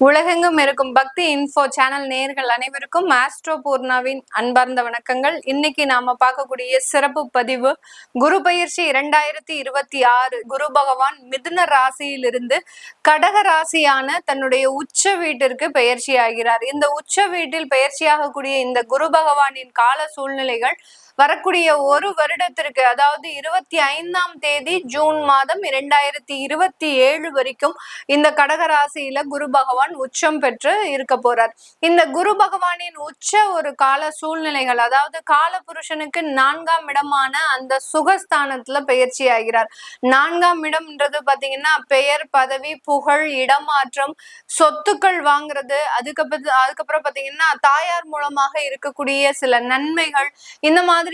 உலகெங்கும் இருக்கும் பக்தி இன்ஃபோ சேனல் நேயர்கள் அனைவருக்கும் ஆஸ்ட்ரோ பூர்ணாவின் அன்பார்ந்த வணக்கங்கள். இன்னைக்கு நாம பார்க்கக்கூடிய சிறப்பு பதிவு குரு பயிற்சி 2026. குரு பகவான் மிதுன ராசியிலிருந்து கடக ராசியான தன்னுடைய உச்ச வீட்டிற்கு பயிற்சி ஆகிறார். இந்த உச்ச வீட்டில் பயிற்சியாகக்கூடிய இந்த குரு பகவானின் கால சூழ்நிலைகள் வரக்கூடிய ஒரு வருடத்திற்கு, அதாவது 25ஆம் தேதி ஜூன் மாதம் 2027 வரைக்கும் இந்த கடக ராசியில குரு பகவான் உச்சம் பெற்று இருக்க போறார். இந்த குரு பகவானின் உச்ச ஒரு கால சூழ்நிலைகள், அதாவது கால புருஷனுக்கு 4ஆம் இடமான அந்த சுகஸ்தானத்துல பயிற்சி ஆகிறார். 4ஆம் இடம்ன்றது பாத்தீங்கன்னா பெயர், பதவி, புகழ், இடமாற்றம், சொத்துக்கள் வாங்குறது, அதுக்கப்புறம் பாத்தீங்கன்னா தாயார் மூலமாக இருக்கக்கூடிய சில நன்மைகள், இந்த மாதிரியான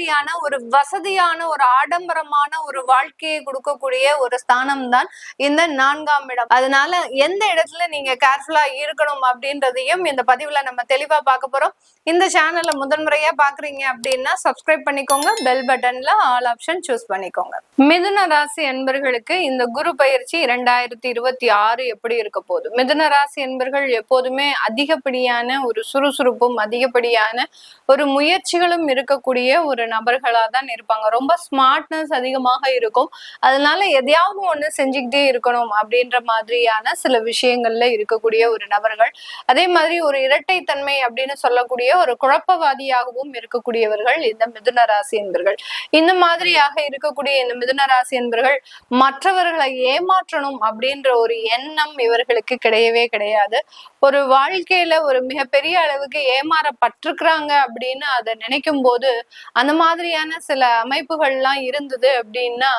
ஒரு வசதியான ஒரு ஆடம்பரமான ஒரு வாழ்க்கையை கொடுக்கக்கூடிய ஒரு ஸ்தானம் தான் இந்த 4ஆம் இடம். அதனால எந்த இடத்துல நீங்க கேர்ஃபுல்லா இருக்கணும் அப்படின்றதையும் இந்த பதிவுல நம்ம தெளிவா பார்க்க போறோம். இந்த சேனல்ல முதன்முறையா பாக்குறீங்க அப்படின்னா சப்ஸ்கிரைப் பண்ணிக்கோங்க, பெல் பட்டன்ல ஆல் ஆப்ஷன் சூஸ் பண்ணிக்கோங்க. மிதுன ராசி என்பர்களுக்கு இந்த குரு பயிற்சி 2026 எப்படி இருக்க போகுது? மிதுன ராசி என்பர்கள் எப்போதுமே அதிகப்படியான ஒரு சுறுசுறுப்பும் அதிகப்படியான ஒரு முயற்சிகளும் இருக்கக்கூடிய ஒரு நபர்களா தான் இருப்பாங்க. ரொம்ப ஸ்மார்ட்னஸ் அதிகமாக இருக்கும். அதனால எதையாவது ஒண்ணு செஞ்சுக்கிட்டே இருக்கணும் அப்படின்ற மாதிரியான சில விஷயங்கள்ல இருக்கக்கூடிய ஒரு நபர்கள். அதே மாதிரி ஒரு இரட்டைத்தன்மை அப்படின்னு சொல்லக்கூடிய ஒரு குழப்பவாதியாகவும் இருக்கக்கூடியவர்கள் இந்த மிதுன ராசி என்பர்கள். இந்த மாதிரியாக இருக்கக்கூடிய இந்த மிதுன ராசி என்பர்கள் மற்றவர்களை ஏமாற்றணும் அப்படின்ற ஒரு எண்ணம் இவர்களுக்கு கிடையவே கிடையாது. ஒரு வாழ்க்கையில ஒரு மிகப்பெரிய அளவுக்கு ஏமாறப்பட்டிருக்கிறாங்க அப்படின்னு அதை நினைக்கும் போது அந்த மாதிரியான சில அமைப்புகள்லாம் இருந்தது அப்படின்னா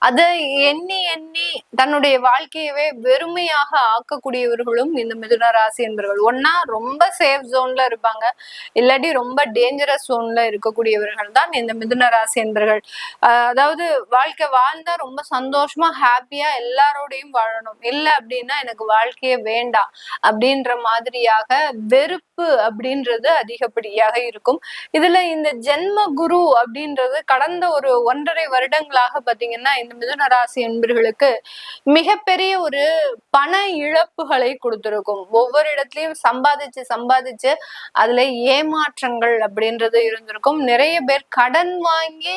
அதை எண்ணி எண்ணி தன்னுடைய வாழ்க்கையவே வெறுமையாக ஆக்கக்கூடியவர்களும் இந்த மிதுன ராசி என்பவர்கள். ஒன்னா ரொம்ப சேஃப் ஜோன்ல இருப்பாங்க, இல்லாட்டி ரொம்ப டேஞ்சரஸ் ஜோன்ல இருக்கக்கூடியவர்கள் தான் இந்த மிதுன ராசி என்பவர்கள். அதாவது வாழ்க்கை வாழ்ந்தா ரொம்ப சந்தோஷமா ஹாப்பியா எல்லாரோடையும் வாழணும், இல்லை அப்படின்னா எனக்கு வாழ்க்கையே வேண்டாம் அப்படின்ற மாதிரியாக வெறுப்பு அப்படின்றது அதிகப்படியாக இருக்கும். இதுல இந்த ஜென்ம குரு அப்படின்றது கடந்த ஒரு 1.5 வருடங்களாக பாத்தீங்கன்னா இந்த மிதுன ராசி என்பர்களுக்கு மிகப்பெரிய ஒரு பண இழப்புகளை கொடுத்திருக்கும். ஒவ்வொரு இடத்துலயும் சம்பாதிச்சு அதுல ஏமாற்றங்கள் அப்படின்றது இருந்திருக்கும். நிறைய பேர் கடன் வாங்கி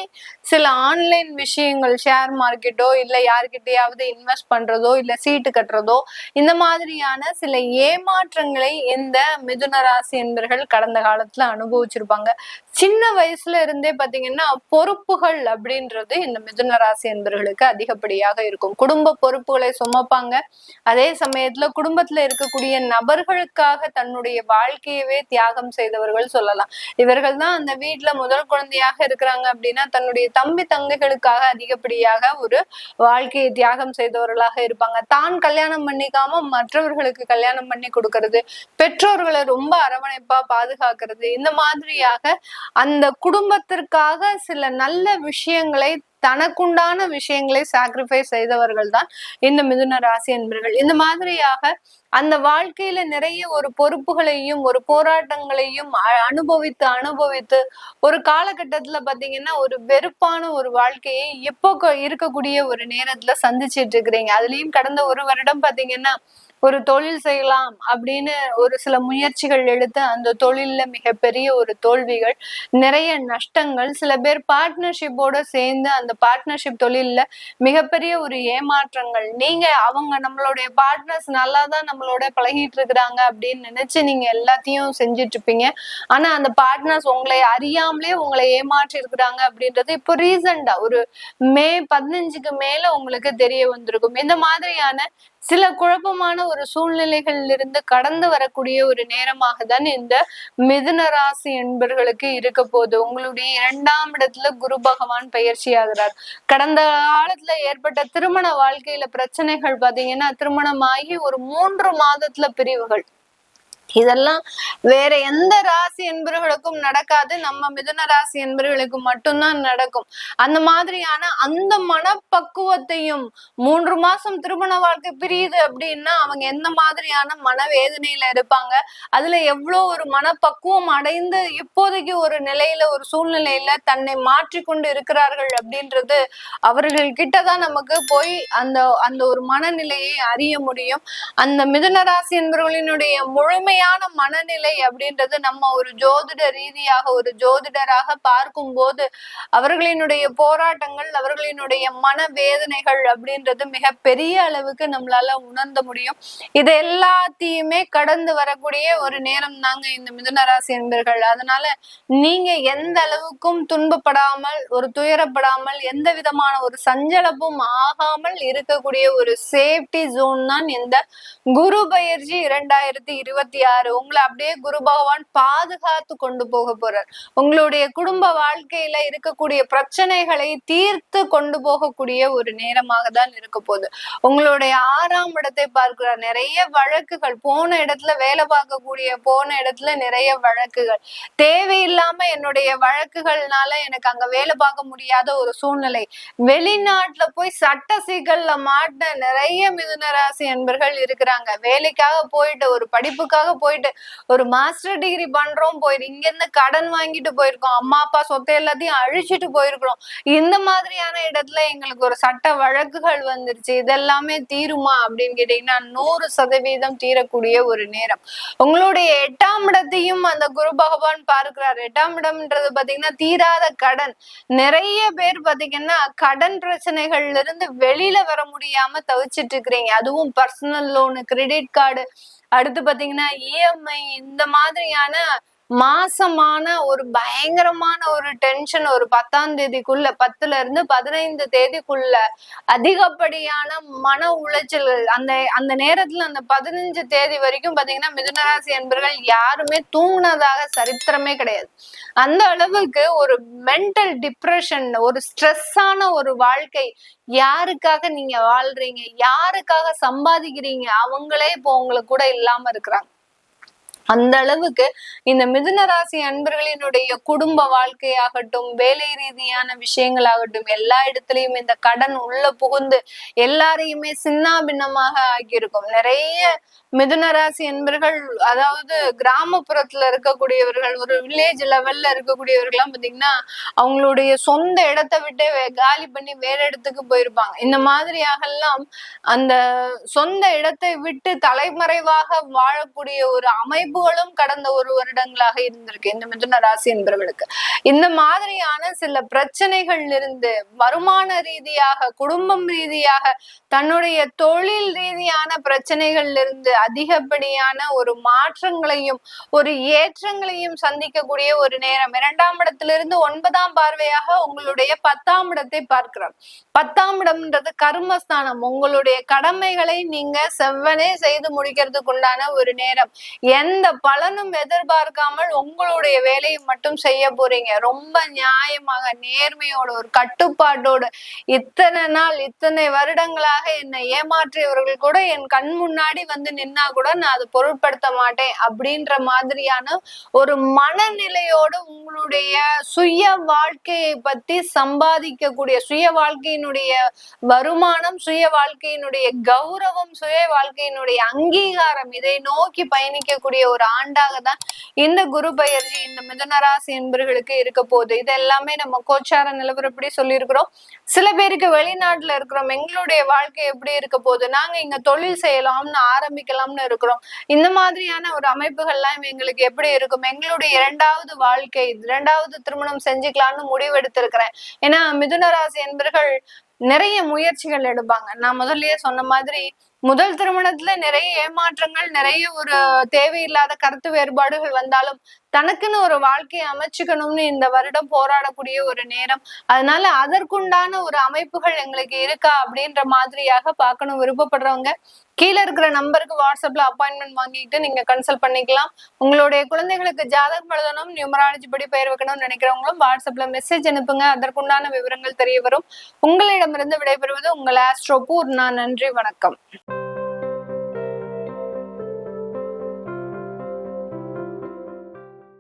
சில ஆன்லைன் விஷயங்கள், ஷேர் மார்க்கெட்டோ இல்ல யாருக்கிட்டையாவது இன்வெஸ்ட் பண்றதோ இல்ல சீட்டு கட்டுறதோ, இந்த மாதிரியான சில ஏமாற்றங்களை இந்த மிதுன ராசி என்பர்கள் கடந்த காலத்துல அனுபவிச்சிருப்பாங்க. சின்ன வயசுல இருந்தே பாத்தீங்கன்னா பொறுப்புகள் அப்படின்றது இந்த மிதுன ராசி என்பர்களுக்கு அதிகப்படியாக இருக்கும். குடும்ப பொறுப்புகளை சுமப்பாங்க. அதே சமயத்துல குடும்பத்துல இருக்கக்கூடிய நபர்களுக்காக தன்னுடைய வாழ்க்கையவே தியாகம் செய்தவர்கள் சொல்லலாம். இவர்கள் தான் அந்த வீட்டுல முதல் குழந்தையாக இருக்கிறாங்க அப்படின்னா தன்னுடைய தம்பி தங்கைகளுக்காக அதிகப்படியாக ஒரு வாழ்க்கையை தியாகம் செய்தவர்களாக இருப்பாங்க. தான் கல்யாணம் பண்ணிக்காம மற்றவர்களுக்கு கல்யாணம் பண்ணி கொடுக்கறது, பெற்றோர்களை ரொம்ப அரவணைப்பா பாதுகாக்கிறது, இந்த மாதிரியாக அந்த குடும்பத்திற்காக சில நல்ல விஷயங்களை, தனக்குண்டான விஷயங்களை சாக்ரிஃபைஸ் செய்தவர்கள் தான் இந்த மிதுன ராசி என்பர்கள். இந்த மாதிரியாக அந்த வாழ்க்கையில நிறைய ஒரு பொறுப்புகளையும் ஒரு போராட்டங்களையும் அனுபவித்து ஒரு காலகட்டத்துல பாத்தீங்கன்னா ஒரு வெறுப்பான ஒரு வாழ்க்கையை இப்போ இருக்கக்கூடிய ஒரு நேரத்துல சந்திச்சிட்டு இருக்கிறீங்க. அதுலயும் கடந்த ஒரு வருடம் பாத்தீங்கன்னா ஒரு தொழில் செய்யலாம் அப்படின்னு ஒரு சில முயற்சிகள் எடுத்து அந்த தொழில்ல மிகப்பெரிய ஒரு தோல்விகள், நிறைய நஷ்டங்கள், சில பேர் பார்ட்னர்ஷிப்போட சேர்ந்து அந்த பார்ட்னர்ஷிப் தொழில்ல மிகப்பெரிய ஒரு ஏமாற்றங்கள். நீங்க நம்மளுடைய பார்ட்னர்ஸ் நல்லாதான் நம்மளோட பழகிட்டு இருக்கிறாங்க அப்படின்னு நினைச்சு நீங்க எல்லாத்தையும் செஞ்சுட்டு இருப்பீங்க. ஆனா அந்த பார்ட்னர்ஸ் உங்களை அறியாமலே உங்களை ஏமாற்றி இருக்கிறாங்க அப்படின்றது இப்போ ரீசெண்டா ஒரு மே 15க்கு மேல உங்களுக்கு தெரிய வந்திருக்கும். இந்த மாதிரியான சில குழப்பமான ஒரு சூழ்நிலைகளில் இருந்து கடந்து வரக்கூடிய ஒரு நேரமாக தான் இந்த மிதுன ராசி என்பர்களுக்கு இருக்க போது. உங்களுடைய 2ஆம் இடத்துல குரு பகவான் பயிற்சி ஆகிறார். கடந்த காலத்துல ஏற்பட்ட திருமண வாழ்க்கையில பிரச்சனைகள் பாத்தீங்கன்னா திருமணமாகி ஒரு 3 மாதத்துல பிரிவுகள், இதெல்லாம் வேற எந்த ராசி என்பவர்களுக்கும் நடக்காது. நம்ம மிதுன ராசி என்பவர்களுக்கு மட்டும்தான் நடக்கும். அந்த மாதிரியான அந்த மனப்பக்குவத்தையும் 3 மாசம் திருமண வாழ்க்கை பிரியுது அப்படின்னா அவங்க எந்த மாதிரியான மனவேதனையில இருப்பாங்க, அதுல எவ்வளவு ஒரு மனப்பக்குவம் அடைந்து இப்போதைக்கு ஒரு நிலையில ஒரு சூழ்நிலையில தன்னை மாற்றிக்கொண்டு இருக்கிறார்கள் அப்படின்றது அவர்கள் கிட்டதான் நமக்கு போய் அந்த அந்த ஒரு மனநிலையை அறிய முடியும். அந்த மிதுன ராசி என்பவர்களினுடைய முழுமையான மனநிலை அப்படின்றது நம்ம ஒரு ஜோதிட ரீதியாக ஒரு ஜோதிடராக பார்க்கும் போது அவர்களினுடைய போராட்டங்கள் அவர்களினுடைய மனவேதனைகள் அப்படின்றது மிக பெரிய அளவுக்கு நம்மளால உணர்ந்த முடியும். இது எல்லாத்தையுமே கடந்து வரக்கூடிய ஒரு நேரம் தாங்க இந்த மிதுன ராசி என்பர்கள். அதனால நீங்க எந்த அளவுக்கும் துன்பப்படாமல் ஒரு துயரப்படாமல் எந்த விதமான ஒரு சஞ்சலப்பும் ஆகாமல் இருக்கக்கூடிய ஒரு சேஃப்டி ஜோன் தான் இந்த குரு பயிற்சி 2026. உங்களை அப்படியே குரு பகவான் பாதுகாத்து கொண்டு போக போறார். உங்களுடைய குடும்ப வாழ்க்கையில இருக்கக்கூடிய பிரச்சனைகளை தீர்த்து கொண்டு போகக்கூடிய ஒரு நேரமாக தான் இருக்க போகுது. உங்களுடைய 6ஆம் இடத்தை பார்க்கிறார். நிறைய வழக்குகள் போன இடத்துல வேலை பார்க்கக்கூடிய போன இடத்துல நிறைய வழக்குகள் தேவையில்லாம என்னுடைய வழக்குகள்னால எனக்கு அங்க வேலை பார்க்க முடியாத ஒரு சூழ்நிலை, வெளிநாட்டுல போய் சட்ட சிக்கல்ல மாட்ட நிறைய மிதுன ராசி என்பர்கள் இருக்கிறாங்க. வேலைக்காக போயிட்டு ஒரு படிப்புக்காக போயிட்டு ஒரு மாஸ்டர் டிகிரி பண்றோம், போயிட்டு இங்க இருந்து கடன் வாங்கிட்டு போயிருக்கோம், அம்மா அப்பா சொத்தை எல்லாத்தையும் அழிச்சிட்டு போயிருக்கிறோம். இந்த மாதிரியான இடத்துல எங்களுக்கு ஒரு சட்ட வழக்குகள் வந்துருச்சு, இதெல்லாமே தீருமா அப்படின்னு கேட்டீங்கன்னா 100% தீரக்கூடிய ஒரு நேரம். உங்களுடைய 8ஆம் இடத்தையும் அந்த குரு பகவான் பார்க்கிறார். 8ஆம் இடம்ன்றது பாத்தீங்கன்னா தீராத கடன். நிறைய பேர் பாத்தீங்கன்னா கடன் பிரச்சனைகள்ல இருந்து வெளியில வர முடியாம தவிச்சிட்டு இருக்கிறீங்க. அதுவும் பர்சனல் லோனு, கிரெடிட் கார்டு, அடுத்து பாத்தீங்கன்னா இஎம்ஐ, இந்த மாதிரியான மாசமான ஒரு பயங்கரமான ஒரு டென்ஷன் ஒரு 10ஆம் தேதிக்குள்ள 10ல இருந்து 15 தேதிக்குள்ள அதிகப்படியான மன உளைச்சல்கள். அந்த நேரத்துல அந்த 15 தேதி வரைக்கும் பாத்தீங்கன்னா மிதுனராசி என்பர்கள் யாருமே தூங்குனதாக சரித்திரமே கிடையாது. அந்த அளவுக்கு ஒரு மென்டல் டிப்ரெஷன், ஒரு ஸ்ட்ரெஸ்ஸான ஒரு வாழ்க்கை. யாருக்காக நீங்க வாழ்றீங்க, யாருக்காக சம்பாதிக்கிறீங்க, அவங்களே இப்போ உங்களுக்கு கூட இல்லாம இருக்கிறாங்க. அந்த அளவுக்கு இந்த மிதுன ராசி அன்பர்களினுடைய குடும்ப வாழ்க்கையாகட்டும், வேலை ரீதியான விஷயங்களாகட்டும், எல்லா இடத்துலயும் இந்த கடன் உள்ள புகுந்து எல்லாரையுமே சின்ன பின்னமாக ஆக்கியிருக்கும். நிறைய மிதுன ராசி என்பர்கள், அதாவது கிராமப்புறத்துல இருக்கக்கூடியவர்கள், ஒரு வில்லேஜ் லெவல்ல இருக்கக்கூடியவர்கள்லாம் பாத்தீங்கன்னா அவங்களுடைய சொந்த இடத்தை விட்டே காலி பண்ணி வேற இடத்துக்கு போயிருப்பாங்க. இந்த மாதிரியாகலாம் அந்த சொந்த இடத்தை விட்டு தலைமறைவாக வாழக்கூடிய ஒரு அமைப்புகளும் கடந்த ஒரு வருடங்களாக இருந்திருக்கு இந்த மிதுன ராசி என்பவர்களுக்கு. இந்த மாதிரியான சில பிரச்சனைகள் இருந்து வருமான ரீதியாக, குடும்பம் ரீதியாக, தன்னுடைய தொழில் ரீதியான பிரச்சனைகள்ல இருந்து அதிகப்படியான ஒரு மாற்றங்களையும் ஒரு ஏற்றங்களையும் சந்திக்கக்கூடிய ஒரு நேரம். 2ஆம் இடத்திலிருந்து 9ஆம் பார்வையாக உங்களுடைய 10ஆம் இடத்தை பார்க்கிறார். 10ஆம் இடம்ன்றது கர்மஸ்தானம். உங்களுடைய கடமைகளை நீங்க செவ்வனே செய்து முடிக்கிறதுக்கு உண்டான ஒரு நேரம். எந்த பலனும் எதிர்பார்க்காமல் உங்களுடைய வேலையை மட்டும் செய்ய போறீங்க. ரொம்ப நியாயமாக நேர்மையோட ஒரு கட்டுப்பாட்டோடு, இத்தனை நாள் இத்தனை வருடங்களாக என்னை ஏமாற்றியவர்கள் கூட என் கண் முன்னாடி வந்து நின்னா கூட நான் அதை பொருட்படுத்த மாட்டேன் அப்படின்ற மாதிரியான ஒரு மனநிலையோடு உங்களுடைய சுய வாழ்க்கையை பத்தி சம்பாதிக்கக்கூடிய, சுய வாழ்க்கையினுடைய வருமானம், சுய வாழ்க்கையினுடைய கௌரவம், சுய வாழ்க்கையினுடைய அங்கீகாரம், இதை நோக்கி பயணிக்கக்கூடிய ஒரு ஆண்டாக தான் இந்த குரு பயிற்சி இந்த மிதுனராசி என்பவர்களுக்கு இருக்க போகுது. இது எல்லாமே நம்ம கோச்சார நிலவரப்படி சொல்லியிருக்கிறோம். சில பேருக்கு வெளிநாட்டுல இருக்கிறோம், எங்களுடைய வாழ்க்கை எப்படி இருக்க போகுது, நாங்க இங்க தொழில் செய்யலாம்னு ஆரம்பிக்கலாம்னு இருக்கிறோம், இந்த மாதிரியான ஒரு அமைப்புகள்லாம் எங்களுக்கு எப்படி இருக்கும், எங்களுடைய 2வது வாழ்க்கை 2வது திருமணம் செஞ்சுக்கலாம்னு முடிவெடுத்திருக்கிறேன். ஏன்னா மிதுனராசி என்பவர்கள் நிறைய முயற்சிகள் எடுப்பாங்க. நான் முதல்லயே சொன்ன மாதிரி முதல் திருமணத்துல நிறைய ஏமாற்றங்கள், நிறைய ஒரு தேவையில்லாத கருத்து வேறுபாடுகள் வந்தாலும் தனக்குன்னு ஒரு வாழ்க்கையை அமைச்சுக்கணும்னு இந்த வருடம் போராடக்கூடிய ஒரு நேரம். அதனால அதற்குண்டான ஒரு அமைப்புகள் எங்களுக்கு இருக்கா அப்படின்ற மாதிரியாக பார்க்கணும் விருப்பப்படுறவங்க கீழே இருக்கிற நம்பருக்கு வாட்ஸ்அப்ல அப்பாயின்மெண்ட் வாங்கிட்டு நீங்க கன்சல்ட் பண்ணிக்கலாம். உங்களுடைய குழந்தைகளுக்கு ஜாதகம் எழுதணும், நியூமராலஜி படி பெயர் வைக்கணும்னு நினைக்கிறவங்களும் வாட்ஸ்அப்ல மெசேஜ் அனுப்புங்க. அதற்குண்டான விவரங்கள் தெரிய வரும். உங்களிடமிருந்து விடைபெறுவது உங்கள் ஆஸ்ட்ரோ பூர்ணா. நன்றி, வணக்கம்.